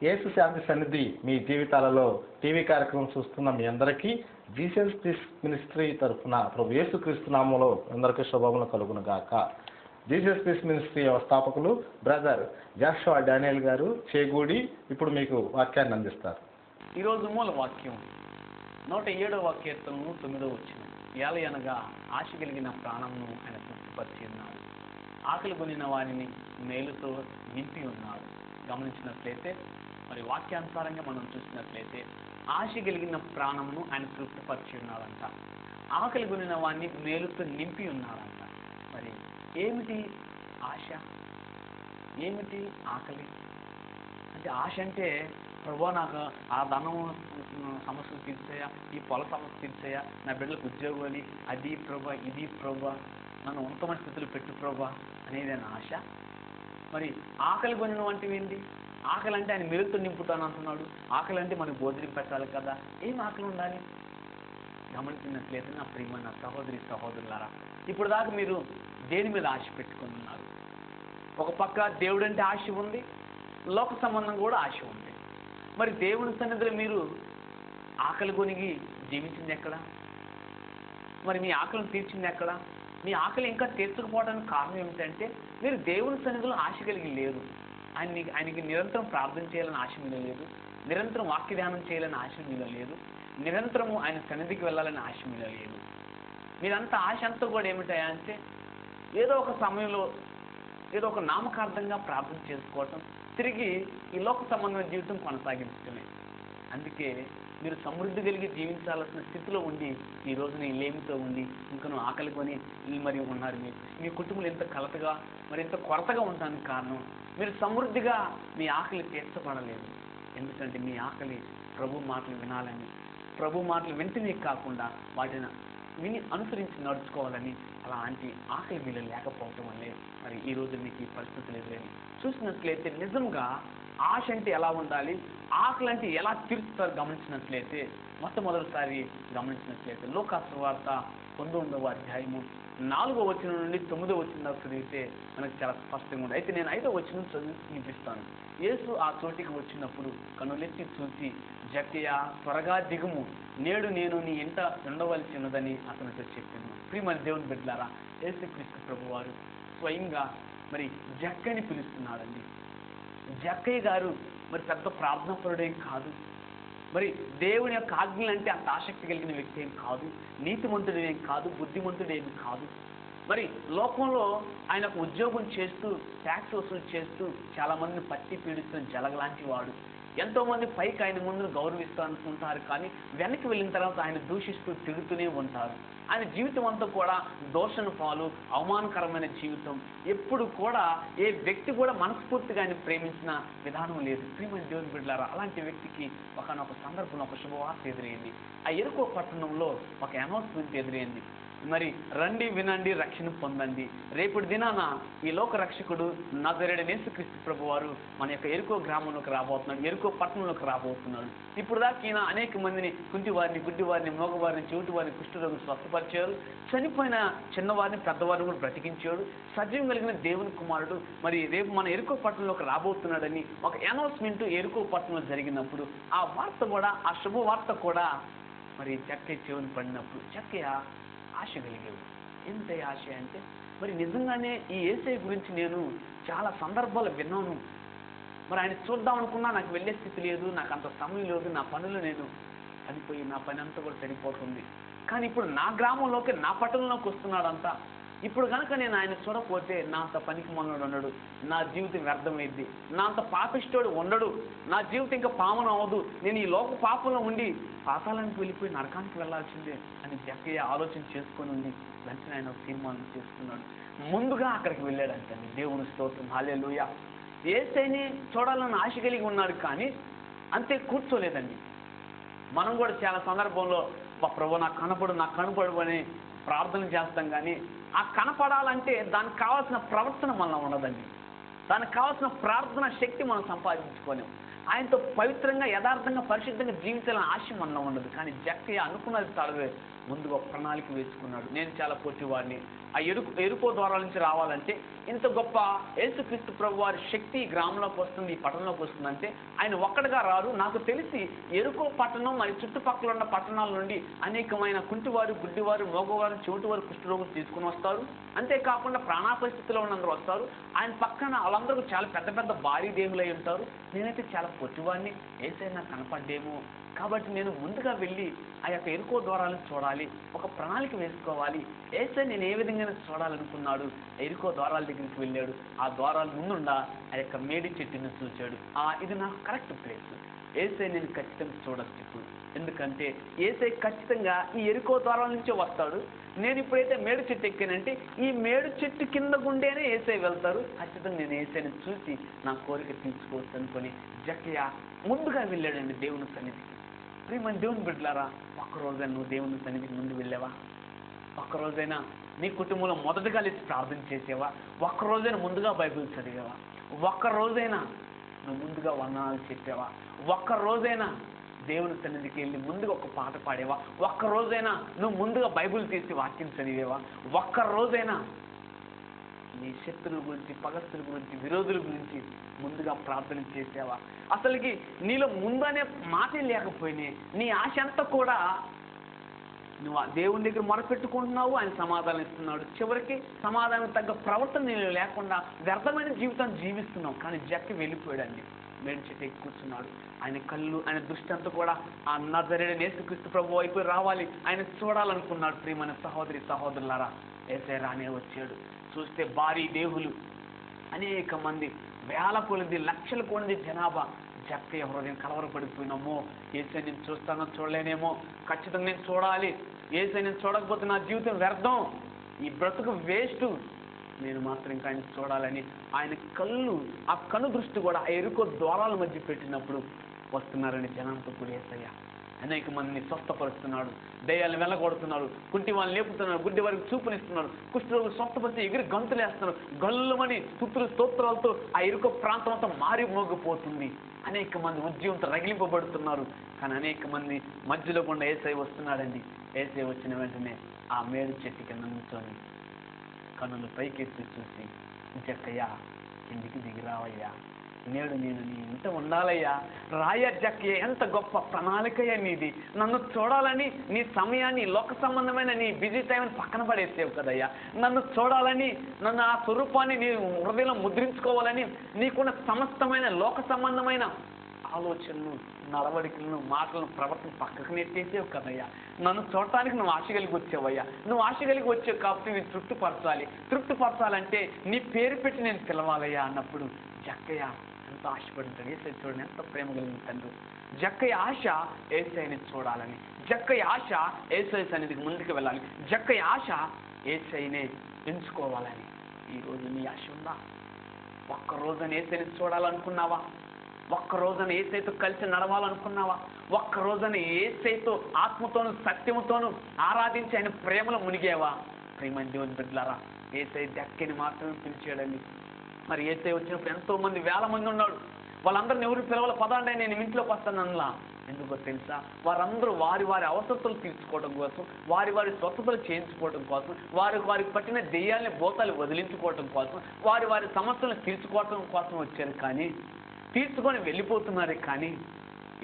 యేసు శాంతి సన్నిధి మీ జీవితాలలో టీవీ కార్యక్రమం చూస్తున్న మీ అందరికీ జీసస్ పీస్ మినిస్ట్రీ తరఫున ప్రభు యేసుక్రీస్తు నామములో అందరికీ శుభములు కలుగును గాక. జీసస్ పీస్ మినిస్ట్రీ వ్యవస్థాపకులు బ్రదర్ జాషువా డానియల్ గారు చేగూడి ఇప్పుడు మీకు వాక్యాన్ని అందిస్తారు. ఈరోజు మూల వాక్యం 107వ కీర్తనము 9వ వచనం. ఏలయనగా ఆశ కలిగిన ప్రాణమును ఆయన తృప్తిపరిచి ఉన్నాడు, ఆకలి కొనిన వారిని మేలుతో నింపి ఉన్నాడు. గమనించినట్లయితే మరి వాక్యానుసారంగా మనం చూసినట్లయితే ఆశ కలిగిన ప్రాణమును ఆయన తృప్తిపరిచి ఉన్నాడంట, ఆకలి కొనిన వారిని మేలుతో నింపి ఉన్నాడంట. మరి ఏమిటి ఆశ, ఏమిటి ఆకలి? అంటే ఆశ అంటే ప్రభా నాకు ఆ ధనం సమస్యలు తీర్చాయా, ఈ పొల సమస్య తీర్చాయా, నా బిడ్డలకు ఉద్యోగాలు, అది ప్రభా ఇది ప్రభా, నన్ను ఉన్నతమైన స్థితిలో పెట్టు ప్రభా అనేది నా ఆశ. మరి ఆకలి కొనిన వంటివి ఏంటి? ఆకలి అంటే ఆయన మెలుగుతో నింపుతాను అంటున్నాడు. ఆకలి అంటే మనకు భోజనం పెట్టాలి కదా, ఏం ఆకలి ఉండాలి? గమనించినట్లయితే నా ప్రియమైన సహోదరి సహోదరులారా, ఇప్పుడు దాకా మీరు దేని మీద ఆశ పెట్టుకుని ఉన్నారు? ఒక పక్క దేవుడు అంటే ఆశ ఉంది, లోక సంబంధం కూడా ఆశ ఉంది. మరి దేవుని సన్నిధిలో మీరు ఆకలి కొనిగి జీవించింది ఎక్కడ? మరి మీ ఆకలిని తీర్చింది ఎక్కడ? మీ ఆకలి ఇంకా తీర్చకపోవడానికి కారణం ఏమిటంటే మీరు దేవుని సన్నిధిలో ఆశ కలిగి లేరు. ఆయనకి నిరంతరం ప్రార్థన చేయాలని ఆశ మీలో లేదు, నిరంతరం వాక్య ధ్యానం చేయాలని ఆశ మీలో లేదు, నిరంతరము ఆయన సన్నిధికి వెళ్ళాలని ఆశ మీలో లేదు. మీరంతా ఆశ అంతా కూడా ఏమిటాయా అంటే ఏదో ఒక సమయంలో ఏదో ఒక నామకార్థంగా ప్రార్థన చేసుకోవటం, తిరిగి ఈ లోక సంబంధమైన జీవితం కొనసాగించడమే. అందుకే మీరు సమృద్ధి కలిగి జీవించాల్సిన స్థితిలో ఉండి ఈ రోజున ఈ లేమితో ఉండి ఇంకా నువ్వు ఆకలి కొని మరి ఉన్నారు. మీ కుటుంబంలో ఎంత కలతగా మరి ఎంత కొరతగా ఉండడానికి కారణం మీరు సమృద్ధిగా మీ ఆకలి తీర్చబడలేదు. ఎందుకంటే మీ ఆకలి ప్రభు మాటలు వినాలని, ప్రభు మాటలు వింటనే కాకుండా వాటిని విని అనుసరించి నడుచుకోవాలని అలాంటి ఆకలి మీలో లేకపోవటం వల్లే మరి ఈ రోజు మీకు ఈ పరిస్థితులు ఎదురని చూసినట్లయితే నిజంగా ఆశ అంటే ఎలా ఉండాలి, ఆకలి అంటే ఎలా తీర్చుతారు గమనించినట్లయితే మొట్టమొదటిసారి గమనించినట్లయితే లోకాసు సువార్త 19వ అధ్యాయము 4వ వచనం నుండి 9వ వచనం దాకా చదివితే మనకు చాలా స్పష్టంగా ఉంది. అయితే నేను 5వ వచనం చదివి వినిపిస్తాను. యేసు ఆ చోటికి వచ్చినప్పుడు కనులెత్తి చూసి, జక్కయ్య త్వరగా దిగుము, నేడు నేను నీ ఇంట ఉండవలసి ఉన్నదని అతనితో చెప్పాను. ప్రియమైన దేవుని బిడ్డలారా, యేసుక్రీస్తు ప్రభువారు స్వయంగా మరి జక్కని పిలుస్తున్నాడండి. జక్కయ్య గారు మరి పెద్ద ప్రార్థనాపరుడేం కాదు, మరి దేవుని యొక్క ఆజ్ఞలు అంటే అంత ఆసక్తి కలిగిన వ్యక్తి ఏం కాదు, నీతిమంతుడేం కాదు, బుద్ధిమంతుడేం కాదు. మరి లోకంలో ఆయన ఒక ఉద్యోగం చేస్తూ ట్యాక్స్ వసూలు చేస్తూ చాలా మందిని పట్టి పీడిస్తున్న జలగలాంటి వాడు. ఎంతోమంది పైకి ఆయన ముందు గౌరవిస్తూ అనుకుంటారు, కానీ వెనక్కి వెళ్ళిన తర్వాత ఆయన దూషిస్తూ తిడుతూనే ఉంటారు. ఆయన జీవితం అంతా కూడా దోషణ పాలు, అవమానకరమైన జీవితం. ఎప్పుడు కూడా ఏ వ్యక్తి కూడా మనస్ఫూర్తిగా ఆయన ప్రేమించిన విధానం లేదు. ప్రియమైన దేవుని బిడ్డలారా, అలాంటి వ్యక్తికి ఒకనొక సందర్భంలో ఒక శుభవార్త ఎదురైంది. ఆ ఎరుకో పట్టణంలో ఒక అనౌన్స్మెంట్ ఎదురైంది. మరి రండి, వినండి, రక్షణ పొందండి. రేపటి దినాన ఈ లోక రక్షకుడు నజరేయుడైన యేసుక్రీస్తు ప్రభువారు మన యొక్క ఎరుకో గ్రామంలోకి రాబోతున్నాడు, ఎరుకో పట్టణంలోకి రాబోతున్నాడు. ఇప్పుడు దాకా ఈయన అనేక మందిని, కుంటివారిని, గుడ్డివారిని, మోగవారిని, చెవిటివారిని, కుష్ఠరోగులు స్వస్థపరిచారు. చనిపోయిన చిన్నవారిని, పెద్దవారిని కూడా బ్రతికించాడు. సజీవం కలిగిన దేవుని కుమారుడు మరి రేపు మన ఎరుకో పట్టణంలోకి రాబోతున్నాడని ఒక అనౌన్స్మెంట్ ఎరుకో పట్టణంలో జరిగినప్పుడు ఆ వార్త కూడా, ఆ శుభవార్త కూడా మరి జక్కయ్య చెవిని పడినప్పుడు జక్కయ్య ఆశ కలిగేవి. ఎంత ఆశ అంటే మరి నిజంగానే ఈ యేసయ్య గురించి నేను చాలా సందర్భాలు విన్నాను. మరి ఆయన చూద్దాం అనుకున్నా నాకు వెళ్ళే స్థితి లేదు, నాకు అంత సమయం లేదు, నా పనులు నేను చనిపోయి నా పని అంతా కూడా సరిపోతుంది. కానీ ఇప్పుడు నా గ్రామంలోకి, నా పట్టణంలోకి వస్తున్నాడంతా. ఇప్పుడు కనుక నేను ఆయన చూడకపోతే నా అంత పనికి మొన్నడు ఉండడు, నా జీవితం వ్యర్థమైద్ది, నా అంత పాపిష్టోడు ఉండడు, నా జీవితం ఇంకా పావనం అవ్వదు, నేను ఈ లోక పాపంలో ఉండి పాతాళానికి వెళ్ళిపోయి నరకానికి వెళ్ళాల్సిందే అని జక్కయ్య ఆలోచన చేసుకొని ఉంది. వెంటనే ఆయన తీర్మానం చేసుకున్నాడు. ముందుగా అక్కడికి వెళ్ళాడంటండి. దేవుని స్తోత్రం, హల్లెలూయా. యేసయ్యని చూడాలని ఆశ కలిగి ఉన్నాడు, కానీ అంతే కూర్చోలేదండి. మనం కూడా చాలా సందర్భంలో ప్రభు నాకు కనపడు అని ప్రార్థన చేస్తాం, కానీ ఆ కనపడాలంటే దానికి కావాల్సిన ప్రవర్తన మనలో ఉండదండి, దానికి కావాల్సిన ప్రార్థన శక్తి మనం సంపాదించుకోలేము. ఆయనతో పవిత్రంగా యథార్థంగా పరిశుద్ధంగా జీవించాలని ఆశ మనలో ఉండదు. కానీ జక్కయ్య అనుకున్నది తడవే ముందుగా ప్రణాళిక వేసుకున్నాడు. నేను చాలా పొట్టివాడిని, ఆ ఎరుకో ద్వారాల నుంచి రావాలంటే ఇంత గొప్ప యేసుక్రీస్తు ప్రభు వారి శక్తి ఈ గ్రామంలోకి వస్తుంది, ఈ పట్టణంలోకి వస్తుందంటే ఆయన ఒక్కడిగా రారు. నాకు తెలిసి ఎరుకో పట్టణం మరి చుట్టుపక్కల ఉన్న పట్టణాల నుండి అనేకమైన కుంటివారు, గుడ్డివారు, మోగవారు, చెవిటివారు, కుష్ఠరోగులు తీసుకుని వస్తారు. అంతేకాకుండా ప్రాణాపరిస్థితిలో ఉన్నందరూ వస్తారు. ఆయన పక్కన వాళ్ళందరూ చాలా పెద్ద పెద్ద భారీ దేవులై ఉంటారు. నేనైతే చాలా పొట్టివాడిని, యేసయ్య నాకు కనపడ్డేమో. కాబట్టి నేను ముందుగా వెళ్ళి ఆ యొక్క ఎరుకో ద్వారాలను చూడాలి, ఒక ప్రణాళిక వేసుకోవాలి. యేసయ్య నేను ఏ విధంగా చూడాలనుకున్నాడు. ఎరుకో ద్వారాల దగ్గరికి వెళ్ళాడు. ఆ ద్వారాల ముందుండా ఆ యొక్క మేడి చెట్టుని చూచాడు. ఇది నాకు కరెక్ట్ ప్లేస్, యేసయ్య నేను ఖచ్చితంగా చూడొచ్చు ఇప్పుడు. ఎందుకంటే యేసయ్య ఖచ్చితంగా ఈ ఎరుకో ద్వారాల నుంచే వస్తాడు. నేను ఇప్పుడైతే మేడు చెట్టు ఎక్కానంటే ఈ మేడు చెట్టు కింద గుండేనే యేసయ్య వెళ్తారు. ఖచ్చితంగా నేను యేసయ్యని చూసి నా కోరిక తీర్చుకోవచ్చు అనుకొని జక్కయ్య ముందుగా వెళ్ళాడండి దేవుని సన్నిధికి. మన దేవుని బిడ్డలారా, ఒక్కరోజైనా నువ్వు దేవుని సన్నిధికి ముందు వెళ్ళావా? ఒక్కరోజైనా నీ కుటుంబంలో మొదటగా లేచి ప్రార్థన చేసేవా? ఒక్కరోజైనా ముందుగా బైబిల్ చదివావా? ఒక్కరోజైనా నువ్వు ముందుగా వందనాలు చెప్పావా? ఒక్కరోజైనా దేవుని సన్నిధికి వెళ్ళి ముందుగా ఒక పాట పాడేవా? ఒక్కరోజైనా నువ్వు ముందుగా బైబిల్ తీసి వాక్యం చదివేవా? ఒక్కరోజైనా నీ శత్రువుల గురించి, పగస్తుల గురించి, విరోధుల గురించి ముందుగా ప్రార్థన చేసావా? అసలుకి నీలో ముందనే మాటే లేకపోయినాయి. నీ ఆశ అంతా కూడా నువ్వు ఆ దేవుని దగ్గర మొరపెట్టుకుంటున్నావు, ఆయన సమాధానం ఇస్తున్నాడు. చివరికి సమాధానం తగ్గ ప్రవర్తన నీలో లేకుండా వ్యర్థమైన జీవితాన్ని జీవిస్తున్నావు. కానీ జక్కి వెళ్ళిపోయాడండి, మేడి చెట్టు ఎక్కి కూర్చున్నాడు. ఆయన కళ్ళు, ఆయన దృష్టి అంతా కూడా ఆ నజరేయుడైన యేసుక్రీస్తు ప్రభువు వైపు రావాలి, ఆయన చూడాలనుకున్నాడు. ప్రియమైన సహోదరి సహోదరులారా, యేసయ్య రానే వచ్చాడు. చూస్తే భారీ దేవులు, అనేక మంది, వేల కొలది, లక్షల కొలది జనాభా. జక్కయ్య హృదయం కలవరపడిపోయినామో, యేసయ్య నేను చూస్తానో చూడలేనేమో, ఖచ్చితంగా నేను చూడాలి, యేసయ్య నేను చూడకపోతే నా జీవితం వ్యర్థం, ఈ బ్రతుకు వేస్ట్, నేను మాత్రం ఇంకా ఆయన చూడాలని ఆయన కళ్ళు, ఆ కను దృష్టి కూడా ఆ ఎరుకో ద్వారాల మధ్య పెట్టినప్పుడు వస్తున్నారని జనంతో కూడా యేసయ్య అనేక మందిని స్వస్థపరుస్తున్నాడు, దయ్యాలను వెళ్ళగొడుతున్నాడు, కుంటి వాళ్ళని లేపుతున్నాడు, గుడ్డి వారికి చూపునిస్తున్నాడు, కుష్ఠరోగులు స్వస్థపరిచి ఎగిరి గంతులేస్తున్నారు. గల్లుమని స్తుతులు స్తోత్రాలతో ఆ ఎరుకో ప్రాంతం అంతా మారి మోగిపోతుంది. అనేక మంది ఉద్యమంతో రగిలింపబడుతున్నారు. కానీ అనేక మంది మధ్యలో కూడా యేసయ్య వస్తున్నాడండి. యేసయ్య వచ్చిన వెంటనే ఆ మేడు చెట్టు కింద నుంచొని కన్నులు పైకెత్తి చూసి, జక్కయ్య కిందికి దిగిరావయ్యా, నేడు నేను నీ ఇంట ఉండాలయ్యా, రాయ జక్కయ్య, ఎంత గొప్ప ప్రణాళికయ్యా నీది, నన్ను చూడాలని నీ సమయాన్ని, లోక సంబంధమైన నీ బిజీ టైంని పక్కన పడేసేవు కదయ్యా, నన్ను చూడాలని, నన్ను ఆ స్వరూపాన్ని నీ హృదయంలో ముద్రించుకోవాలని నీకున్న సమస్తమైన లోక సంబంధమైన ఆలోచనలు, నడవడికలను, మాటలను, ప్రవర్తన పక్కకు నెట్టేసేవు కదయ్యా, నన్ను చూడటానికి నువ్వు ఆశ కలిగి వచ్చావయ్యా, నువ్వు ఆశ కలిగి వచ్చావు కాబట్టి నేను తృప్తిపరచాలంటే నీ పేరు పెట్టి నేను పిలవాలయ్యా అన్నప్పుడు జక్కయ్య ఎంత ఆశపడుతాడు. యేసయ్య చూడండి ఎంత ప్రేమ కలిగిన తండ్రి. జక్కయ్య ఆశ యేసయ్యని చూడాలని, జక్కయ్య ఆశ యేసయ్య సన్నిధికి ముందుకు వెళ్ళాలి, జక్కయ్య ఆశ యేసయ్యనే ఎంచుకోవాలని. ఈరోజు నీ ఆశ ఉందా? ఒక్కరోజున యేసయ్యని చూడాలనుకున్నావా? ఒక్కరోజున యేసయ్యతో కలిసి నడవాలనుకున్నావా? ఒక్కరోజున యేసయ్యతో ఆత్మతోనూ సత్యముతోనూ ఆరాధించి ఆయన ప్రేమలో మునిగేవా? ప్రేమ దేవుని బిడ్డలారా, యేసయ్య జక్కయ్యని మాత్రమే పిలిచాడండి. మరి యేసయ్య వచ్చినప్పుడు ఎంతో మంది, వేల మంది ఉన్నాడు. వాళ్ళందరిని ఎవరు పిలవాలి, పదండి నేను ఇంట్లోకి వస్తానన్నా. ఎందుకో తెలుసా? వారందరూ వారి వారి అవసరతలు తీర్చుకోవడం కోసం, వారి వారి స్వస్థతలు చేయించుకోవడం కోసం, వారికి పట్టిన దెయ్యాలని, భూతాలు వదిలించుకోవడం కోసం, వారి వారి సమస్యలను తీర్చుకోవడం కోసం వచ్చారు. కానీ తీర్చుకొని వెళ్ళిపోతున్నారు. కానీ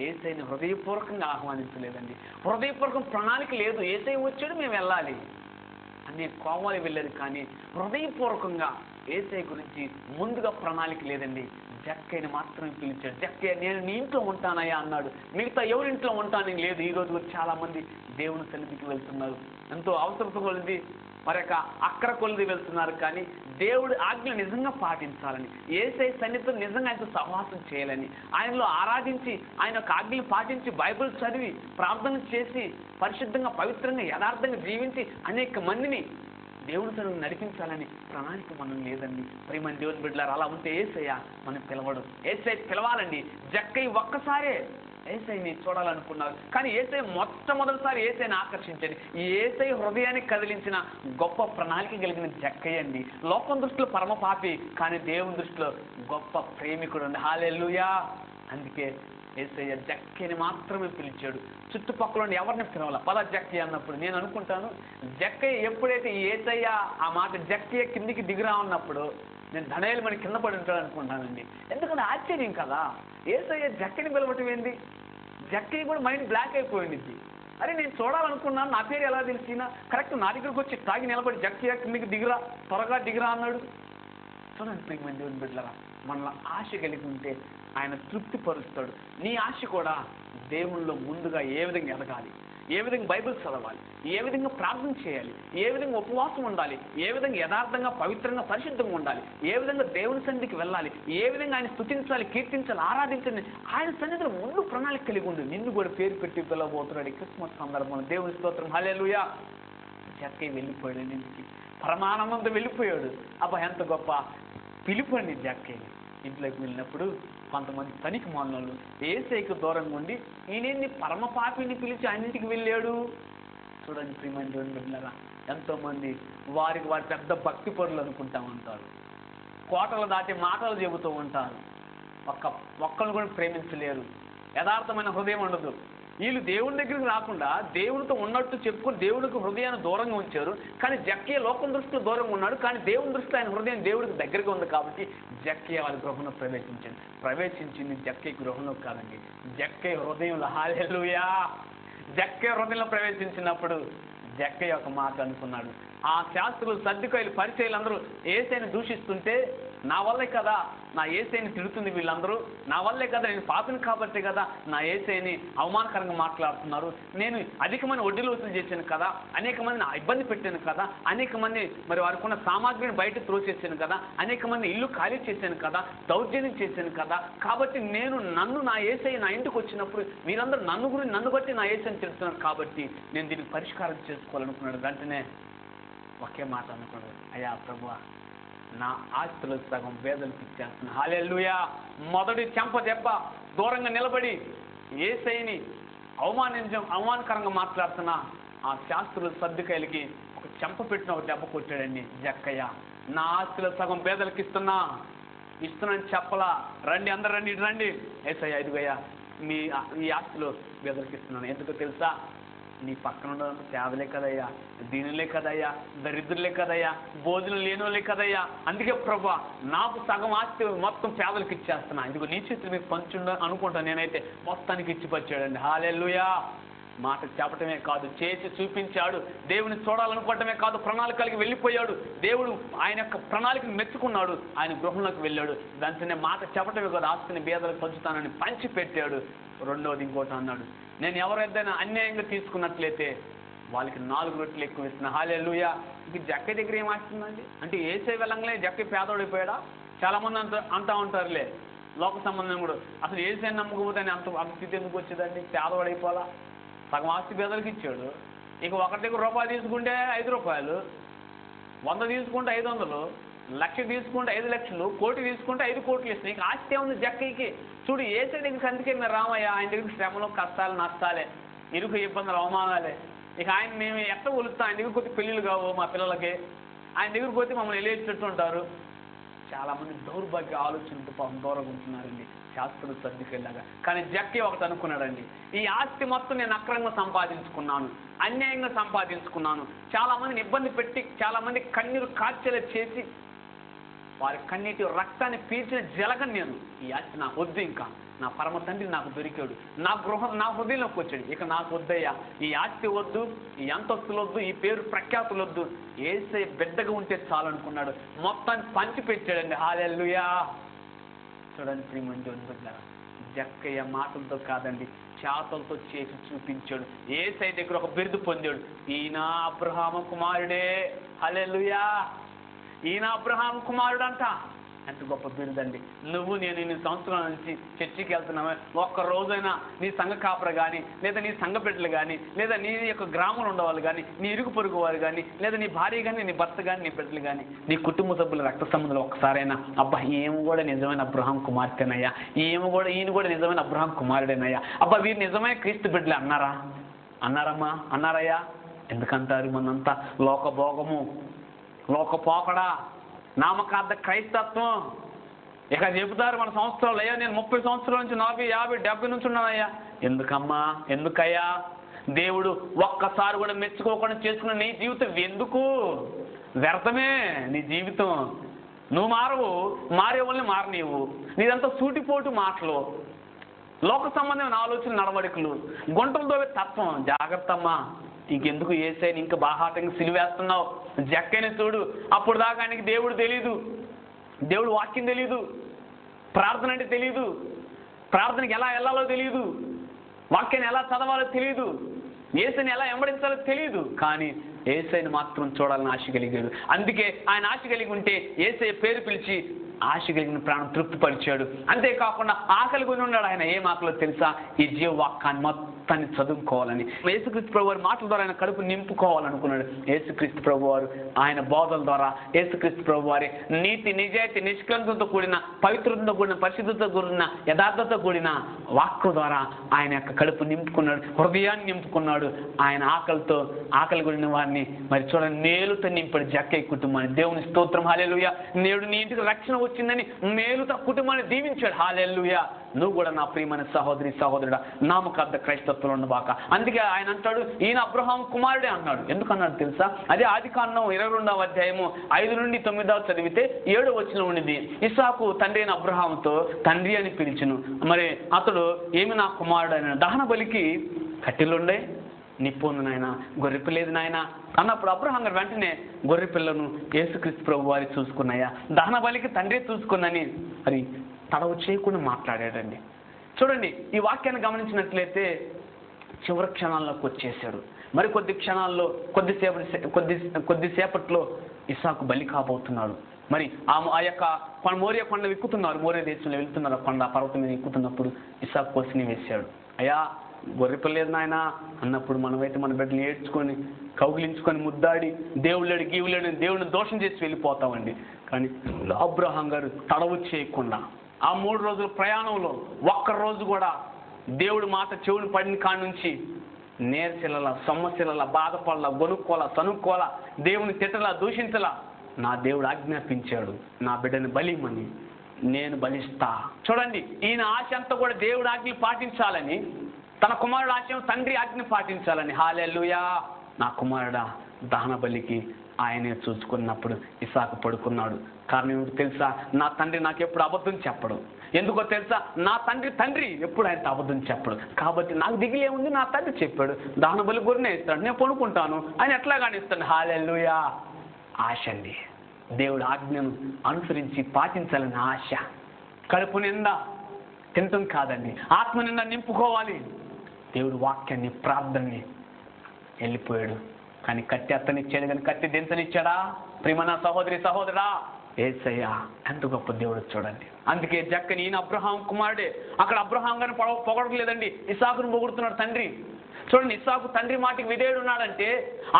యేసయ్యని హృదయపూర్వకంగా ఆహ్వానించలేదండి. హృదయపూర్వకం ప్రణాళిక లేదు. యేసయ్య వచ్చాడు, మేము వెళ్ళాలి అనే కోవాలి వెళ్ళారు. కానీ హృదయపూర్వకంగా యేసయ్య గురించి ముందుగా ప్రణాళిక లేదండి. జక్కయ్యని మాత్రమే పిలిచాడు. జక్కయ్య నేను నీ ఇంట్లో ఉంటానయ్యా అన్నాడు. మిగతా ఎవరింట్లో ఉంటానని లేదు. ఈరోజు కూడా చాలా మంది దేవుని సన్నిధికి వెళ్తున్నారు, ఎంతో అవసరత కొలిది, మరొక అక్కర కొలిది వెళ్తున్నారు. కానీ దేవుడి ఆజ్ఞలు నిజంగా పాటించాలని, యేసయ్య సన్నిధితో నిజంగా ఆయనతో సహవాసం చేయాలని, ఆయనలో ఆరాధించి, ఆయన యొక్క ఆజ్ఞలు పాటించి, బైబిల్ చదివి, ప్రార్థన చేసి, పరిశుద్ధంగా, పవిత్రంగా, యథార్థంగా జీవించి అనేక మందిని దేవుని సన్నిధిని నడిపించాలని ప్రణాళిక మనం లేదండి. ప్రియమైన దేవుని బిడ్డలారా, అలా ఉంటే యేసయ్య మనం పిలవడు. యేసయ్య పిలవాలండి. జక్కయ్య ఒక్కసారే యేసయ్యని చూడాలనుకున్నారు. కానీ యేసయ్య మొట్టమొదటిసారి యేసయ్యని ఆకర్షించండి. ఈ యేసయ్య హృదయాన్ని కదిలించిన గొప్ప ప్రణాళిక కలిగిన జక్కయ్య అండి. లోకం దృష్టిలో పరమ పాపి, కానీ దేవుని దృష్టిలో గొప్ప ప్రేమికుడు అండి. హల్లెలూయా. అందుకే యేసయ్య జక్కయ్యని మాత్రమే పిలిచాడు, చుట్టుపక్కల ఉండి ఎవరిని పిలవాల. పద జక్కయ్య అన్నప్పుడు నేను అనుకుంటాను, జక్కయ్య ఎప్పుడైతే ఈ యేసయ్య ఆ మాట జక్కయ్య కిందికి దిగిరా ఉన్నప్పుడు నేను ధనేలు మరి కింద పడి ఉంటాడు అనుకుంటానండి. ఎందుకంటే ఆశ్చర్యం కదా, యేసయ్య జక్కని పిలవటం ఏంది? జక్కయ్య కూడా మైండ్ బ్లాక్ అయిపోయింది. అరే నేను చూడాలనుకున్నాను, నా పేరు ఎలా తెలిసినా కరెక్ట్ నా దగ్గరకు వచ్చి తాగి నిలబడి జక్కయ్య కిందికి దిగిరా, త్వరగా దిగిరా అన్నాడు. చూడండి ప్రియమైన దేవుని బిడ్డలారా, మనలో ఆశ కలిగి ఉంటే ఆయన తృప్తి పరుస్తాడు. నీ ఆశ కూడా దేవుళ్ళలో ముందుగా ఏ విధంగా ఎదగాలి, ఏ విధంగా బైబిల్ చదవాలి, ఏ విధంగా ప్రార్థన చేయాలి, ఏ విధంగా ఉపవాసం ఉండాలి, ఏ విధంగా యథార్థంగా పవిత్రంగా పరిశుద్ధంగా ఉండాలి, ఏ విధంగా దేవుని సన్నిధికి వెళ్ళాలి, ఏ విధంగా ఆయన స్తుతించాలి, కీర్తించాలి, ఆరాధించండి, ఆయన సన్నిధిలో ముందు ప్రణాళిక కలిగి ఉండు. నిన్ను కూడా పేరు పెట్టి పిలవబోతున్నాడు క్రిస్మస్ సందర్భంలో. దేవుని స్తోత్రం, హల్లెలూయా. జక్కయ్య వెళ్ళిపోయాడు, ఇంటికి పరమానందంతో వెళ్ళిపోయాడు. అబ్బా ఎంత గొప్ప పిలుపు అండి జక్కయ్య. ఇంట్లోకి వెళ్ళినప్పుడు కొంతమంది తనికి మానవులు యేసయ్యకు దూరంగా ఉండి ఈయన్ని పరమ పాపిని పిలిచి ఆయన ఇంటికి వెళ్ళాడు. చూడండి ప్రియమైన దేవుని బిడ్డలారా, ఎంతోమంది వారి పెద్ద భక్తి పరులు అనుకుంటా ఉంటారు, కోటలు దాటి మాటలు చెబుతూ ఉంటారు, ఒక్కళ్ళు కూడా ప్రేమించలేరు, యథార్థమైన హృదయం ఉండదు. వీళ్ళు దేవుని దగ్గరికి రాకుండా దేవునితో ఉన్నట్టు చెప్పుకొని దేవుడికి హృదయాన్ని దూరంగా ఉంచారు. కానీ జక్కయ్య లోకం దృష్టిలో దూరంగా ఉన్నాడు, కానీ దేవుని దృష్టిలో ఆయన హృదయం దేవుడికి దగ్గరగా ఉంది. కాబట్టి జక్కయ్య వారి గృహంలో ప్రవేశించింది జక్కయ్య గృహంలో కాదండి, జక్కయ్య హృదయంలో. హల్లెలూయా. జక్కయ్య హృదయంలో ప్రవేశించినప్పుడు జక్కయ్య ఒక మాట అనుకున్నాడు. ఆ శాస్త్రులు, సద్దుకాయలు, పరిచయులు అందరూ యేసయ్యని దూషిస్తుంటే నా వల్లే కదా నా యేసయ్యని తిడుతుంది వీళ్ళందరూ, నా వల్లే కదా, నేను పాపిని కాబట్టి కదా నా యేసయ్యని అవమానకరంగా మాట్లాడుతున్నారు, నేను అధికమైన వడ్డీలు వసూలు చేశాను కదా, అనేక మందిని ఇబ్బంది పెట్టాను కదా, అనేక మంది మరి వారికి ఉన్న సామాగ్రిని బయట త్రోసేసాను కదా, అనేక మంది ఇల్లు ఖాళీ చేశాను కదా, దౌర్జన్యం చేశాను కదా, కాబట్టి నన్ను నా యేసయ్య నా ఇంటికి వచ్చినప్పుడు వీరందరూ నన్ను బట్టి నా యేసయ్యని తిడుతున్నారు, కాబట్టి నేను దీనికి పరిష్కారం చేసుకోవాలనుకున్నాడు. వెంటనే ఒకే మాట అనుకున్నాడు, అయ్యా ప్రభువా, నా ఆస్తులు సగం పేదలకు ఇచ్చేస్తున్నా. హల్లెలూయా. మొదటి చెంప దెబ్బ దూరంగా నిలబడి యేసయ్యని అవమానకరంగా మాట్లాడుతున్నా ఆ శాస్త్రుల సద్దుకాయలకి ఒక చెంప పెట్టిన ఒక దెబ్బ కొట్టాడండి జక్కయ్య. నా ఆస్తులు సగం పేదలకు ఇస్తున్నాను చెప్పలా, రండి అందరు రండి, ఇటు రండి. యేసయ్య ఇదిగయ్యా ఈ ఆస్తులు పేదలకు ఇస్తున్నాను, ఎందుకో తెలుసా, నీ పక్కన ఉండడం పేదలే కదయ్యా, దీనులే కదయ్యా, దరిద్రులే కదయ్యా, భోజనం లేనోళ్ళే కదయ్యా, అందుకే ప్రభా నాకు సగం ఆస్తి మొత్తం పేదలకు ఇచ్చేస్తున్నా, ఇదిగో నీ చేతులు మీకు పంచుండ అనుకుంటా. నేనైతే మొత్తానికి ఇచ్చిపచ్చాడండి. హల్లెలూయా. మాట చెప్పటమే కాదు, చేసి చూపించాడు. దేవుని చూడాలనుకోవటమే కాదు, ప్రణాళికలకి వెళ్ళిపోయాడు. దేవుడు ఆయన యొక్క ప్రణాళికను మెచ్చుకున్నాడు, ఆయన గృహంలోకి వెళ్ళాడు. వెంటనే మాట చెప్పటమే కాదు, ఆస్తిని పేదలకు పంచుతానని పంచి పెట్టాడు. రెండవది ఇంకోటి అన్నాడు, నేను ఎవరైనా అన్యాయంగా తీసుకున్నట్లయితే వాళ్ళకి 4 రొట్టెలు ఎక్కువ ఇస్తున్నా. హల్లెలూయా. ఇంక జక్కయ్య దగ్గర ఏం ఆస్తుందండి అంటే యేసయ్య వెళ్ళంగానే జక్కయ్య పేదోడైపోయాడా? చాలామంది అంటా ఉంటారులే, లోక సంబంధం కూడా, అసలు యేసయ్య నమ్మకపోతే అంత స్థితి ఎందుకు వచ్చేదండి? పేదోడైపోవాలా? సగం ఆస్తి పేదలకు ఇచ్చాడు. ఇక ఒకటి దగ్గర రూపాయలు తీసుకుంటే 5 రూపాయలు, 100 తీసుకుంటే 500, 1,00,000 తీసుకుంటే 5 లక్షలు, కోటి తీసుకుంటే 5 కోట్లు ఇస్తాయి. ఇక ఆస్తి ఏముంది జక్కయ్యకి? చూడు, యేసయ్య దగ్గరికి అందుకే మీరు రామయ్య, ఆయన దగ్గరికి శ్రమలు, కష్టాలు, నష్టాలే, ఇరుకు ఇబ్బందులు, అవమానాలే. ఇక ఆయన మేము ఎట్లా కొలుస్తాం? ఆయన దగ్గరికి పోతే పెళ్ళిళ్ళు కావు మా పిల్లలకి, ఆయన దగ్గరికి పోతే మమ్మల్ని వెళ్ళేటట్టు ఉంటారు. చాలామంది దౌర్భాగ్య ఆలోచనతో పాపం దూరంగా ఉంటున్నారండి శాస్త్రుడు సర్దికెళ్ళగా. కానీ జక్కయ్య ఒకటి అనుకున్నాడండి, ఈ ఆస్తి మొత్తం నేను అక్రమంగా సంపాదించుకున్నాను, అన్యాయంగా సంపాదించుకున్నాను, చాలామందిని ఇబ్బంది పెట్టి, చాలామంది కన్నీరు కార్చెలు చేసి వారి కన్నీటి రక్తాన్ని పీల్చిన జలగని నేను, ఈ ఆస్తి నాకు వద్దు, ఇంకా నా పరమ తండ్రి నాకు దొరికాడు, నా హృదయంలోకి వచ్చాడు, ఇక నాకు వద్దయ్యా, ఈ ఆస్తి వద్దు, ఈ అంతస్తులు వద్దు, ఈ పేరు ప్రఖ్యాతులు వద్దు, యేసయ్య బిడ్డగా ఉంటే చాలు అనుకున్నాడు. మొత్తాన్ని పంచి పెట్టాడండి. హల్లెలూయా. చూడండి ప్రియమైన దేవుని బిడ్డలారా, జక్కయ్య మాటలతో కాదండి, చేతలతో చేసి చూపించాడు. యేసయ్య దగ్గర ఒక బిరుదు పొందాడు, ఈయన అబ్రహాము కుమారుడే. హల్లెలూయా. ఈయన అబ్రహాము కుమారుడు అంట. ఎంత గొప్ప బిరుదండి. నువ్వు నేను 8 సంవత్సరాల నుంచి చర్చికి వెళ్తున్నావా? ఒక్క రోజైనా నీ సంఘ కాపర కానీ, లేదా నీ సంఘ బిడ్డలు కానీ, లేదా నీ యొక్క గ్రామంలో ఉండేవాళ్ళు కానీ, నీ ఇరుగు పొరుగు వారు కానీ, లేదా నీ భార్య కానీ, నీ భర్త కానీ, నీ బిడ్డలు కానీ, నీ కుటుంబ సభ్యుల రక్త సంబంధాలు ఒక్కసారైనా అబ్బా ఈమె కూడా నిజమైన అబ్రహాం కుమార్తెనయ్యా, ఈయన కూడా నిజమైన అబ్రహాం కుమారుడేనయ్యా, అబ్బా వీరు నిజమైన క్రీస్తు బిడ్డలు అన్నారమ్మా అన్నారయ్యా? ఎందుకంటారు? మనంతా లోకభోగము, లోకపోకడా, నామకార్థ క్రైస్తత్వం, ఇక చెబుతారు మన సంవత్సరాలు, అయ్యా నేను 30 సంవత్సరాల నుంచి 40, 50, 70 నుంచి ఉన్నానయ్యా. ఎందుకమ్మా, ఎందుకయ్యా? దేవుడు ఒక్కసారి కూడా మెచ్చుకోకుండా చేసుకున్న నీ జీవితం ఎందుకు? వ్యర్థమే నీ జీవితం. నువ్వు మారవు, మారే వాళ్ళని మారనీవు. నీదంతా సూటిపోటు మాటలు, లోక సంబంధమైన ఆలోచన, నడవడికలు, గుంటలు దోవే తత్వం. జాగ్రత్త అమ్మా, ఇంకెందుకు ఏసైని ఇంకా బాహాటంగా సిలివేస్తున్నావు? జక్కని చూడు, అప్పుడు దాకా ఆయనకి దేవుడు తెలీదు, దేవుడు వాక్యం తెలీదు, ప్రార్థన అంటే తెలీదు, ప్రార్థనకి ఎలా వెళ్ళాలో తెలియదు, వాక్యాన్ని ఎలా చదవాలో తెలియదు, ఏసైని ఎలా వెంబడించాలో తెలియదు. కానీ ఏసైని మాత్రం చూడాలని ఆశ కలిగాడు. అందుకే ఆయన ఆశ కలిగి ఉంటే ఏసై పేరు పిలిచి ఆశ కలిగిన ప్రాణం తృప్తిపరిచాడు. అంతేకాకుండా ఆకలి కొని ఉన్నాడు ఆయన. ఏం ఆకలో తెలుసా? ఈ జీవవాక్యాన్ని మొత్తాన్ని చదువుకోవాలని, యేసుక్రీస్తు ప్రభు వారి మాటల ద్వారా ఆయన కడుపు నింపుకోవాలనుకున్నాడు. యేసుక్రీస్తు ప్రభు వారు ఆయన బోధల ద్వారా, యేసుక్రీస్తు ప్రభు వారి నీతి, నిజాయితీ, నిష్కలంకంతో కూడిన, పవిత్రతతో కూడిన, పరిశుద్ధతతో కూడిన, యథార్థతతో కూడిన వాక్కు ద్వారా ఆయన యొక్క కడుపు నింపుకున్నాడు, హృదయాన్ని నింపుకున్నాడు. ఆయన ఆకలి కూడిన వారిని మరి చూడండి మేలుతో నింపాడు జక్కయ్య కుటుంబాన్ని. దేవుని స్తోత్రం, హల్లెలూయా. నేడు నీ ఇంటికి రక్షణ వచ్చిందని మేలుతో కుటుంబాన్ని దీవించాడు. హల్లెలూయా. నువ్వు కూడా నా ప్రియమైన సహోదరి, సహోదరుడా, నామకార్థ క్రైస్తత్వంలో ఉండబాక. అందుకే ఆయన అంటాడు, ఈయన అబ్రహాం కుమారుడే అన్నాడు. ఎందుకన్నాడు తెలుసా? అదే ఆదికాండం 22వ అధ్యాయము 5 నుండి 9 చదివితే 7వ వచనం ఉండింది. ఇస్సాకు తండ్రి అయిన అబ్రహాముతో తండ్రి అని పిలిచును. మరి అతడు ఏమి నా కుమారుడు ఆయన, దహన బలికి కట్టెలుండే, నిప్పు ఉంది నాయన, గొర్రెపిల్ల లేదు నాయన అన్నప్పుడు అబ్రహాం గారు వెంటనే గొర్రెపిల్లను యేసుక్రీస్తు ప్రభు వారి చూసుకున్నాయా, దహన బలికి తండ్రి చూసుకున్నని అది తడవు చేయకుండా మాట్లాడాడండి. చూడండి, ఈ వాక్యాన్ని గమనించినట్లయితే చివరి క్షణాల్లోకి వచ్చేసాడు. మరి కొద్ది క్షణాల్లో, కొద్దిసేపట్లో ఇస్సాకు బలి కాబోతున్నాడు. మరి ఆ యొక్క మోరియా కొండ ఎక్కుతున్నారు, మోరియా దేశంలో వెళ్తున్నారు. కొండ పర్వతం మీద ఎక్కుతున్నప్పుడు ఇస్సాకు కోసిని వేశాడు. అయ్యా గొర్రెపిల్లేదు నాయన అన్నప్పుడు మనమైతే మన బిడ్డలు ఏడ్చుకొని, కౌగిలించుకొని, ముద్దాడి, దేవుళ్ళేడు గీవులేడు దేవుడిని దోషం చేసి వెళ్ళిపోతామండి. కానీ అబ్రహాం గారు తడవు చేయకుండా ఆ 3 రోజుల ప్రయాణంలో ఒక్కరోజు కూడా దేవుడి మాట చెవుని పడిన కాడి నుంచి నేర్చిలలా, సొమ్మశిలలా, బాధపడలా, గొనుక్కోలా, సనుక్కోలా, దేవుని తిట్టలా, దూషించలా, నా దేవుడు ఆజ్ఞాపించాడు నా బిడ్డని బలిమని, నేను బలిస్తా. చూడండి, ఈయన ఆశ అంతా కూడా దేవుడి ఆజ్ఞలు పాటించాలని, తన కుమారుడు ఆశయం తండ్రి ఆజ్ఞ పాటించాలని. హల్లెలూయా. నా కుమారుడా, దహన బలికి ఆయనే చూసుకున్నప్పుడు ఇస్సాకు పడుకున్నాడు. కారణం ఏమిటి తెలుసా? నా తండ్రి నాకు ఎప్పుడు అబద్ధం చెప్పడు. ఎందుకో తెలుసా? నా తండ్రి ఎప్పుడు ఆయనతో అబద్ధం చెప్పడు. కాబట్టి నాకు దిగులే ఉంది, నా తండ్రి చెప్పాడు దహన బలి గొర్రెనే ఇస్తాడు, నేను పడుకుంటాను, ఆయన ఎట్లా కానిస్తాను. హల్లెలూయా. ఆశ అండి, దేవుడు ఆజ్ఞను అనుసరించి పాటించాలని ఆశ. కడుపు నిండా తినటం కాదండి, ఆత్మ నిండా నింపుకోవాలి. దేవుడు వాక్యాన్ని, ప్రార్థనని వెళ్ళిపోయాడు. కానీ కత్తి అత్తనిచ్చాడు, కానీ కత్తి దించనిచ్చాడా? ప్రియమైన సహోదరి, సహోదరా, యేసయ్య ఎంత గొప్ప దేవుడు చూడండి. అందుకే జక్కని ఈయన అబ్రహాం కుమారుడే. అక్కడ అబ్రహాం గారిని పొగడలేదండి, ఇస్సాకును పొగుడుతున్నాడు తండ్రి. చూడండి, ఇస్సాకు తండ్రి మాటకి విధేయుడు ఉన్నాడంటే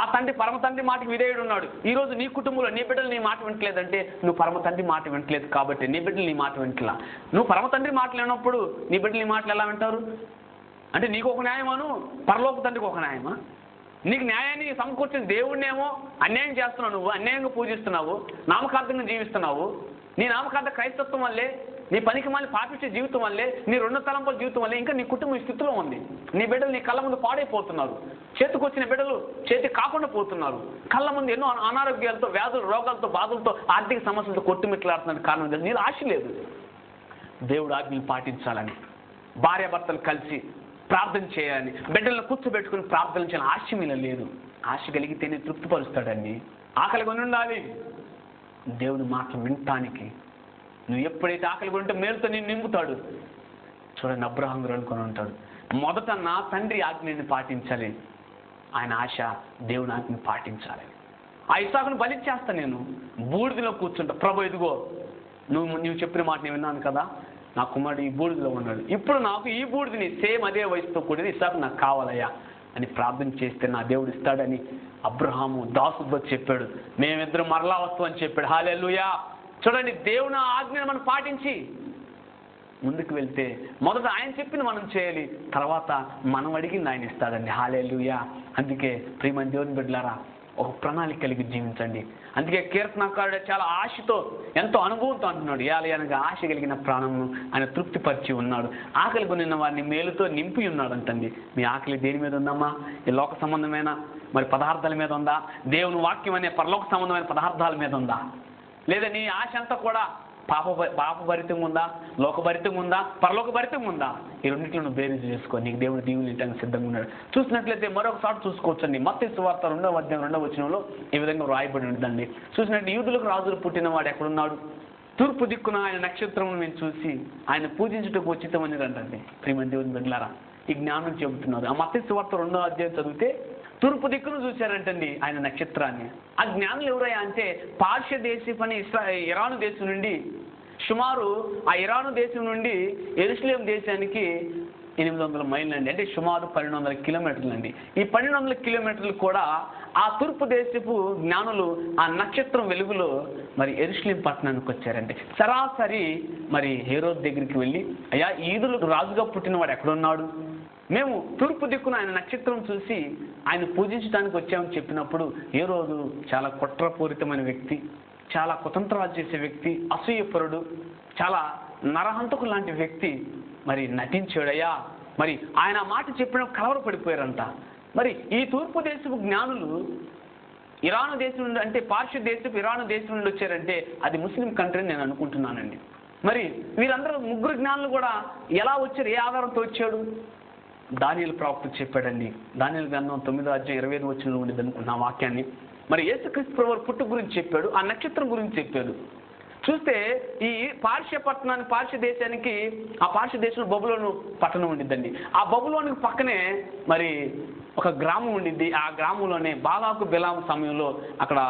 ఆ తండ్రి పరమ తండ్రి మాటకి విధేయుడు ఉన్నాడు. ఈరోజు నీ కుటుంబంలో నీ బిడ్డలు నీ మాట వింటలేదంటే నువ్వు పరమ తండ్రి మాట వింటలేదు కాబట్టి నీ బిడ్డలు నీ మాట వింటలా. నువ్వు పరమ తండ్రి మాటలు విన్నప్పుడు నీ బిడ్డలు నీ మాటలు ఎలా వింటారు? అంటే నీకు ఒక న్యాయమాను, పరలోక తండ్రికి ఒక న్యాయమా? నీకు న్యాయాన్ని సమకూర్చిన దేవుడినేమో అన్యాయం చేస్తున్నావు, నువ్వు అన్యాయంగా పూజిస్తున్నావు, నామకార్థంగా జీవిస్తున్నావు. నీ నామకార్థ క్రైస్తత్వం వల్లే, నీ పనికి మళ్ళీ పాపించే జీవితం వల్లే, నీ 2 తలంపుల జీవితం వల్లే ఇంకా నీ కుటుంబం ఈ స్థితిలో ఉంది. నీ బిడ్డలు నీ కళ్ళ ముందు పాడైపోతున్నారు. చేతికి వచ్చిన బిడ్డలు చేతికి కాకుండా పోతున్నారు. కళ్ళ ముందు ఎన్నో అనారోగ్యాలతో, వ్యాధులు, రోగాలతో, బాధలతో, ఆర్థిక సమస్యలతో కొట్టుమిట్లాడుతున్న కారణం నీకు ఆశ లేదు దేవుడు ఆజ్ఞలు పాటించాలని, భార్యాభర్తలు కలిసి ప్రార్థన చేయాలని, బిడ్డలను కూర్చోబెట్టుకుని ప్రార్థన చేయాలని ఆశ మీద లేదు. ఆశ కలిగితేనే తృప్తిపరుస్తాడండి. ఆకలి కొని ఉండాలి దేవుడి మాటలు వినటానికి. నువ్వు ఎప్పుడైతే ఆకలి కొని ఉంటే మేలుతో నేను నింపుతాడు. చూడండి, అబ్రహాం గారు అనుకొని ఉంటాడు, మొదట నా తండ్రి ఆజ్ఞని పాటించాలి. ఆయన ఆశ దేవుని ఆజ్ఞని పాటించాలి. ఆ ఇస్సాకును బలిచ్చేస్తా, నేను బూడిదలో కూర్చుంటా. ప్రభు ఇదిగో నువ్వు చెప్పిన మాట నేను విన్నాను కదా, నా కుమారుడు ఈ బూడిదలో ఉన్నాడు, ఇప్పుడు నాకు ఈ బూడిదని సేమ్ అదే వయసుతో కూడిన ఇస్సాకు నాకు కావాలయ్యా అని ప్రార్థన చేస్తే నా దేవుడు ఇస్తాడని అబ్రహాము దాసుతో చెప్పాడు. మేమిద్దరం మరలా వస్తామని చెప్పాడు. హల్లెలూయా. చూడండి, దేవుని ఆజ్ఞను మనం పాటించి ముందుకు వెళ్తే మొదట ఆయన చెప్పింది మనం చేయాలి, తర్వాత మనం అడిగింది ఆయన ఇస్తాడండి. హల్లెలూయా. అందుకే ప్రియమైన దేవుని బిడ్డలారా, ఒక ప్రణాళిక కలిగి జీవించండి. అందుకే కీర్తనకారుడు చాలా ఆశతో, ఎంతో అనుభవంతో అంటున్నాడు, ఏలయనగా ఆశ కలిగిన ప్రాణమును ఆయన తృప్తిపరిచి ఉన్నాడు, ఆకలి కొనిన వారిని మేలుతో నింపి ఉన్నాడు అంటండి. మీ ఆకలి దేని మీద ఉందమ్మా? ఈ లోక సంబంధమైన మరి పదార్థాల మీద ఉందా? దేవుని వాక్యం అనే పరలోక సంబంధమైన పదార్థాల మీద ఉందా? లేదా నీ ఆశ అంతా కూడా పాపభరితంగా ఉందా, లోకభరితంగా ఉందా, పరలోకభరితంగా ఉందా? ఈ రెండింటిలో నువ్వు బేరీజు చేసుకో. నీకు దేవుడు దీవులు ఇవ్వడానికి సిద్ధంగా ఉన్నాడు. చూసినట్లయితే మరొకసారి చూసుకోవచ్చండి. మత్తయి సువార్త 2వ అధ్యాయం 2వ వచనంలో ఈ విధంగా రాయబడి ఉంటుందండి. చూసినట్టు యూదులకు రాజులు పుట్టిన వాడు ఎక్కడున్నాడు? తూర్పు దిక్కున ఆయన నక్షత్రం మేము చూసి ఆయన పూజించుటకు ఉచితమని అంటండి. ప్రియమైన దేవుని బిడ్డలారా, ఈ జ్ఞానం చెబుతున్నారు. ఆ మత్తయి సువార్త 2వ అధ్యాయం చదివితే తూర్పు దిక్కును చూశారంటండి ఆయన నక్షత్రాన్ని. ఆ జ్ఞానులు ఎవరయ్యా అంటే పార్షియ దేశపని ఇరాను దేశం నుండి సుమారు ఆ ఇరాను దేశం నుండి యెరూషలేము దేశానికి 800 మైళ్ళు అండి. అంటే సుమారు 1200 కిలోమీటర్లు అండి. ఈ 1200 కిలోమీటర్లు కూడా ఆ తూర్పు దేశపు జ్ఞానులు ఆ నక్షత్రం వెలుగులో మరి యెరూషలేము పట్టణానికి వచ్చారండి. సరాసరి మరి హేరోదు దగ్గరికి వెళ్ళి, అయ్యా యూదులకు రాజుగా పుట్టినవాడు ఎక్కడున్నాడు? మేము తూర్పు దిక్కున ఆయన నక్షత్రం చూసి ఆయన పూజించడానికి వచ్చామని చెప్పినప్పుడు హేరోదు చాలా కుట్రపూరితమైన వ్యక్తి, చాలా కుతంత్రాలు చేసే వ్యక్తి, అసూయపరుడు, చాలా నరహంతకు లాంటి వ్యక్తి మరి నటించాడయ్యా. మరి ఆయన మాట చెప్పిన కలవరపడిపోయారంట. మరి ఈ తూర్పు దేశపు జ్ఞానులు ఇరాను దేశం నుండి, అంటే పార్షియ దేశపు ఇరాను దేశం నుండి వచ్చారంటే అది ముస్లిం కంట్రీ అని నేను అనుకుంటున్నానండి. మరి వీరందరూ ముగ్గురు జ్ఞానులు కూడా ఎలా వచ్చారు? ఏ ఆధారంతో వచ్చాడు? దానియేలు ప్రవక్త చెప్పాడండి. దానియేలు గ్రంథం 9వ అధ్యాయం 25వ వచనంలో ఉండేది అనుకున్న ఆ వాక్యాన్ని. మరి యేసుక్రీస్తు ప్రభువు పుట్టు గురించి చెప్పాడు, ఆ నక్షత్రం గురించి చెప్పాడు. చూస్తే ఈ పార్షియ దేశానికి, ఆ పార్షియ దేశంలో బబులోను పట్టణం ఉండిద్దండి. ఆ బబులోనికి పక్కనే మరి ఒక గ్రామం ఉండిద్ది. ఆ గ్రామంలోనే బాలాకు బిలాము సమయంలో అక్కడ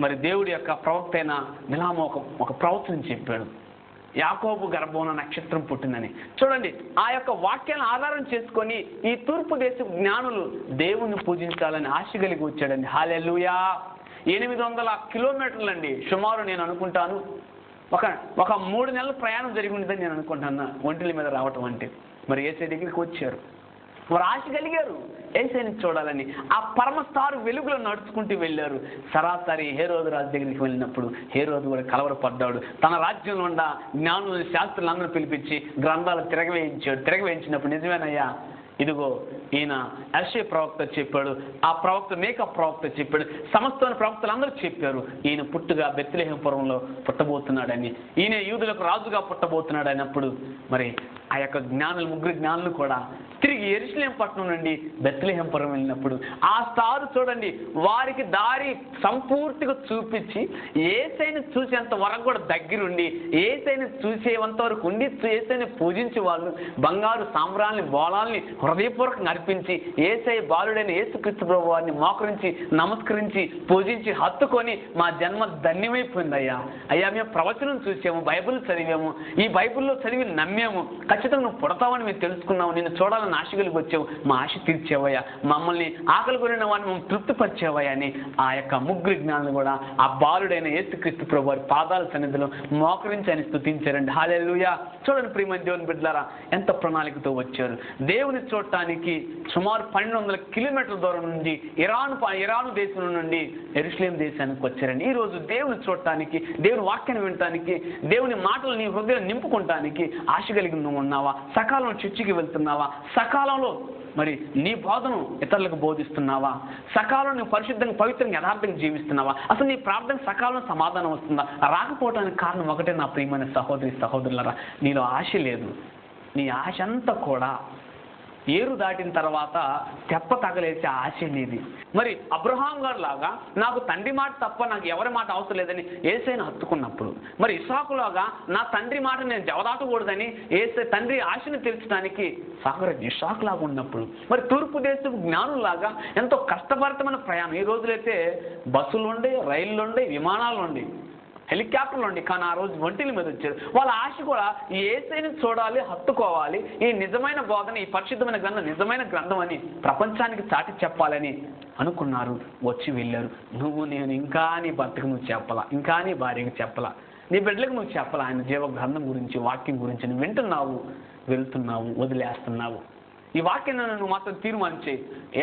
మరి దేవుడి యొక్క ప్రవక్త అయిన బిలాము ఒక ప్రవక్తని చెప్పాడు, యాకోబు గర్భంలో నక్షత్రం పుట్టిందని. చూడండి, ఆ యొక్క వాక్యాలను ఆధారం చేసుకొని ఈ తూర్పు దేశ జ్ఞానులు దేవుణ్ణి పూజించాలని ఆశ కలిగి వచ్చాడండి. హల్లెలూయా. 800 కిలోమీటర్లు అండి సుమారు. నేను అనుకుంటాను ఒక 3 నెలల ప్రయాణం జరిగి ఉండదని నేను అనుకుంటున్నా ఒంటిల మీద రావటం అంటే. మరి యేసయ్య దగ్గరికి వచ్చారు, వారు ఆశ కలిగారు యేసయ్యని చూడాలని. ఆ పరమస్థారు వెలుగులో నడుచుకుంటూ వెళ్ళారు. సరాసరి హేరోదు రాజు దగ్గరికి వెళ్ళినప్పుడు హేరోదు కూడా కలవరపడ్డాడు. తన రాజ్యంలో ఉన్న జ్ఞానులను, శాస్త్రులందరూ పిలిపించి గ్రంథాలు తిరగవేయించినప్పుడు, నిజమేనయ్యా, ఇదిగో ఈయన యెషయా ప్రవక్త చెప్పాడు, ఆ ప్రవక్త మీకా ప్రవక్త చెప్పాడు, సమస్త ప్రవక్తలు అందరూ చెప్పారు, ఈయన పుట్టుగా బెత్లెహేము పురంలో పుట్టబోతున్నాడని, ఈయన యూదులకు రాజుగా పుట్టబోతున్నాడు అన్నప్పుడు మరి ఆ యొక్క ముగ్గురు జ్ఞానులు కూడా తిరిగి యెరూషలేము పట్టణం నుండి బెత్లెహేము పురం వెళ్ళినప్పుడు ఆ స్టార్ చూడండి వారికి దారి సంపూర్తిగా చూపించి యేసయ్యను చూసేంత వరకు కూడా దగ్గరుండి, యేసయ్యను చూసేంత వరకు ఉండి యేసయ్యను పూజించే వాళ్ళు బంగారు సాంబ్రాల్ని, బోళాల్ని హృదయపూర్వకంగా అర్పించి యేసయ్య బాలుడైన యేసుక్రీస్తు ప్రభువు వారిని మోకరించి నమస్కరించి పూజించి హత్తుకొని మా జన్మ ధన్యమైపోయిందయ్యా. అయ్యా, మేము ప్రవచనం చూసాము, బైబిల్ చదివాము, ఈ బైబిల్లో చదివి నమ్మాము, ఖచ్చితంగా నువ్వు పుడతావని మేము తెలుసుకున్నావు, నిన్ను చూడాలని ఆశ కలిగి వచ్చావు, మా ఆశ తీర్చేవయ్యా, మమ్మల్ని ఆకలి కొనిన వారిని మమ్మల్ని తృప్తిపరిచేవయ్యా అని ఆ యొక్క ముగ్గురు జ్ఞానులు కూడా ఆ బాలుడైన యేసుక్రీస్తు ప్రభువు వారి పాదాల సన్నిధిలో మోకరించి అని స్తుతించారండి. హల్లెలూయా. చూడండి ప్రియమైన దేవుని బిడ్డలారా, ఎంత ప్రణాళికతో వచ్చారు. దేవుని చూడటానికి సుమారు 1200 కిలోమీటర్ల దూరం నుండి ఇరాను దేశం నుండి యెరూషలేము దేశానికి వచ్చారండి. ఈ రోజు దేవుని చూడటానికి, దేవుని వాక్యాన్ని వినటానికి, దేవుని మాటలు నీ హృదయం నింపుకోవటానికి ఆశ కలిగి నువ్వు ఉన్నావా? సకాలంలో చర్చికి వెళ్తున్నావా? సకాలంలో మరి నీ బోధను ఇతరులకు బోధిస్తున్నావా? సకాలంలో నువ్వు పరిశుద్ధంగా, పవిత్రంగా, యథార్థంగా జీవిస్తున్నావా? అసలు నీ ప్రార్థనకు సకాలంలో సమాధానం వస్తుందా? రాకపోవడానికి కారణం ఒకటే నా ప్రియమైన సహోదరులారా, నీలో ఆశ లేదు. నీ ఆశ అంతా కూడా ఏరు దాటిన తర్వాత తెప్ప తగలేసే ఆశ నీది. మరి అబ్రహాం గారు లాగా నాకు తండ్రి మాట తప్ప నాకు ఎవరి మాట అవసరం లేదని యేసయ్యను హత్తుకున్నప్పుడు, మరి ఇస్సాకులాగా నా తండ్రి మాట నేను జవదాటకూడదని తండ్రి ఆశను తీర్చడానికి ఇస్సాకు లాగా ఉన్నప్పుడు, మరి తూర్పు దేశపు జ్ఞానులాగా ఎంతో కష్టభరితమైన ప్రయాణం. ఈ రోజులైతే బస్సులు ఉండి, రైళ్ళు ఉండి, విమానాలు ఉండి, హెలికాప్టర్లు ఉండి, కానీ ఆ రోజు ఒంటిల మీద వచ్చారు. వాళ్ళ ఆశ కూడా ఈ యేసయ్యను చూడాలి, హత్తుకోవాలి, ఈ నిజమైన బోధన, ఈ పరిశుద్ధమైన గ్రంథం నిజమైన గ్రంథం అని ప్రపంచానికి చాటి చెప్పాలని అనుకున్నారు. వచ్చి వెళ్ళారు. నువ్వు నేను ఇంకా నీ భర్తకు నువ్వు చెప్పలా, ఇంకా నీ భార్యకు చెప్పలా, నీ బిడ్డలకు నువ్వు చెప్పలా ఆయన జీవ గ్రంథం గురించి, వాక్యం గురించి. నువ్వు వింటున్నావు, వెళ్తున్నావు, వదిలేస్తున్నావు. ఈ వాక్యాన్ని నువ్వు మాత్రం తీర్మానించే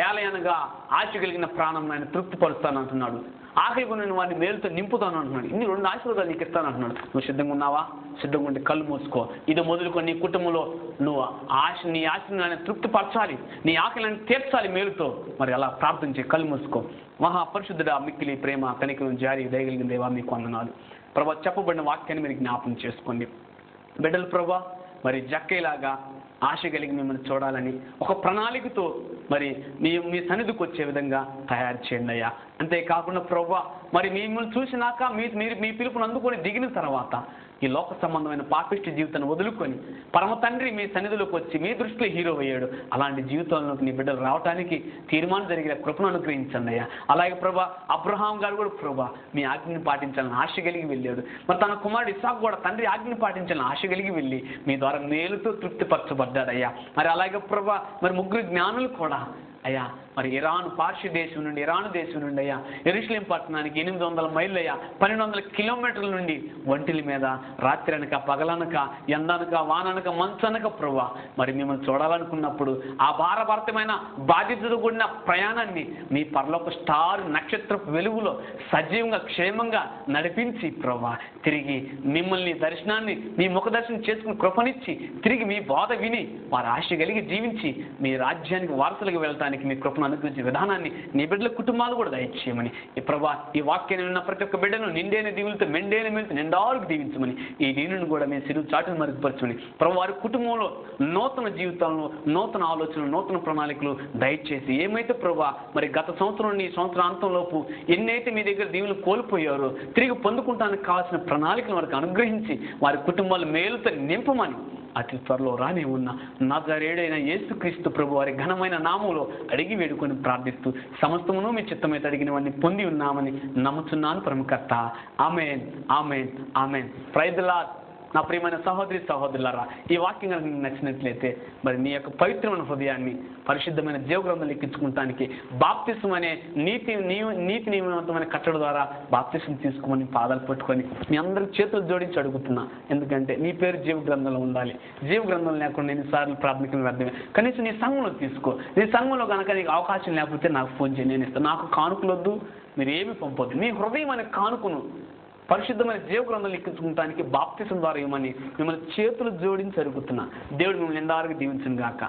ఏలయనగా ఆశ కలిగిన ప్రాణం ఆయన తృప్తిపరుస్తాను అంటున్నాడు. ఆకలి కొన్ని వాడిని మేలుతో నింపుతాను అంటున్నాడు. ఇన్ని 2 ఆశీర్వాదాలు నీకు ఇస్తాను అంటున్నాడు. నువ్వు సిద్ధంగా ఉన్నావా? సిద్ధంగా ఉంటే కళ్ళు మూసుకో. ఇది మొదలుకొని నీ కుటుంబంలో నువ్వు నీ ఆశను ఆయన తృప్తిపరచాలి, నీ ఆకలిని తీర్చాలి మేలుతో. మరి అలా ప్రార్థించే కళ్ళు మూసుకో. మహాపరిశుద్ధుడా, మిక్కిలి ప్రేమ కనికరం జారి దయగలిగిన దేవా మీకు వందనాలు ప్రభా. చెప్పబడిన వాక్యాన్ని మీరు జ్ఞాపకం చేసుకోండి. బిడ్డలు ప్రభా మరి జక్కయ్యలాగా ఆశ కలిగి మిమ్మల్ని చూడాలని ఒక ప్రణాళికతో మరి మీ సన్నిధికి వచ్చే విధంగా తయారు చేయండి అయ్యా. అంతేకాకుండా ప్రభా మరి మిమ్మల్ని చూసినాక మీరు మీ పిలుపుని అందుకొని దిగిన తర్వాత ఈ లోక సంబంధమైన పాపిష్టి జీవితాన్ని వదులుకొని పరమ తండ్రి మీ సన్నిధిలోకి వచ్చి మీ దృష్టిలో హీరో అయ్యాడు. అలాంటి జీవితంలోకి నీ బిడ్డలు రావడానికి తీర్మానం జరిగిన కృపను అనుగ్రహించండి అయ్యా. అలాగే ప్రభా అబ్రహాం గారు కూడా ప్రభా మీ ఆజ్ఞని పాటించాలని ఆశ కలిగి వెళ్ళాడు. మరి తన కుమారుడు ఇస్సాకు కూడా తండ్రి ఆజ్ఞని పాటించాలని ఆశ కలిగి వెళ్ళి మీ ద్వారా మేలుతో తృప్తిపరచబడ్డాడయ్యా. మరి అలాగే ప్రభా మరి 3 జ్ఞానులు కూడా అయ్యా మరి పార్షి దేశం నుండి ఇరాను దేశం నుండి అయ్యా యెరూషలేం పట్టణానికి 800 మైళ్ళు అయ్యా 1200 కిలోమీటర్ల నుండి ఒంటిల మీద రాత్రి అనక పగలనక ఎండనక వాననక మంచనక ప్రభా మరి మిమ్మల్ని చూడాలనుకున్నప్పుడు ఆ భారభరితమైన బాధ్యతతో కూడిన ప్రయాణాన్ని మీ పరలోక స్టార్ నక్షత్ర వెలుగులో సజీవంగా క్షేమంగా నడిపించి ప్రభా తిరిగి మిమ్మల్ని దర్శనాన్ని మీ ముఖ దర్శనం చేసుకుని కృపనిచ్చి తిరిగి మీ బోధ విని వారి ఆశ కలిగి జీవించి మీ రాజ్యానికి వారసులుగా వెళ్ళటానికి మీ కృపను అనుగ్రహించే విధానాన్ని నీ బిడ్డల కుటుంబాలు కూడా దయచేయమని ఈ ప్రభా ఈ వాక్యాన్ని ఉన్న ప్రతి ఒక్క బిడ్డను నిండైన దీవులతో మెండైన మేలుతో నిండారుకు దీవించమని ఈ దీనుని కూడా మీ సిరువు చాటును మరుగుపరచమని ప్రభు వారి కుటుంబంలో నూతన జీవితాలను నూతన ఆలోచనలు నూతన ప్రణాళికలు దయచేసి ఏమైతే ప్రభా మరి గత సంవత్సరం నుండి సంవత్సరాంతంలోపు ఎన్నైతే మీ దగ్గర దీవులు కోల్పోయారో తిరిగి పొందుకుంటానికి కావాల్సిన ప్రణాళికలు వారికి అనుగ్రహించి వారి కుటుంబాలు మేలుతో నింపమని అతి త్వరలో రానే ఉన్న నజరేయుడైన యేసుక్రీస్తు ప్రభు వారి ఘనమైన నామములో అడిగి వేడుకొని ప్రార్థిస్తూ సమస్తమును మీ చిత్తమైతే అడిగినవన్నీ పొంది ఉన్నామని నమ్ముచున్నాను పరమకర్త. ఆమేన్ ఆమేన్ ఆమేన్. Praise the Lord. నా ప్రియమైన సహోదరి సహోదరులారా ఈ వాక్యం కనుక మీకు నచ్చినట్లయితే మరి నీ యొక్క పవిత్రమైన హృదయాన్ని పరిశుద్ధమైన జీవగ్రంథం లెక్కించుకోవడానికి బాప్తిసం అనే నీతి నియమవంతమైన కట్టడి ద్వారా బాప్తిసం తీసుకోమని పాదాలు పట్టుకొని మీ అందరి చేతులు జోడించి అడుగుతున్నా. ఎందుకంటే నీ పేరు జీవగ్రంథంలో ఉండాలి. జీవగ్రంథం లేకుండా ఎన్నిసార్లు ప్రార్థనకు వ్యర్థమే. కనీసం నీ సంఘంలో తీసుకో. నీ సంఘంలో కనుక నీకు అవకాశం లేకపోతే నాకు ఫోన్ చేయి, నేను ఇస్తాను. నాకు కానుకలొద్దు, మీరు ఏమి పంపొద్దు. మీ హృదయం అనే కానుకను పరిశుద్ధమైన జీవగ్రంథం లెక్కించుకోవడానికి బాప్తిసం ద్వారా ఇవ్వమని మిమ్మల్ని చేతులు జోడించి అడుగుతున్నా. దేవుడు మిమ్మల్ని ఎందారుగా దీవించును గాక.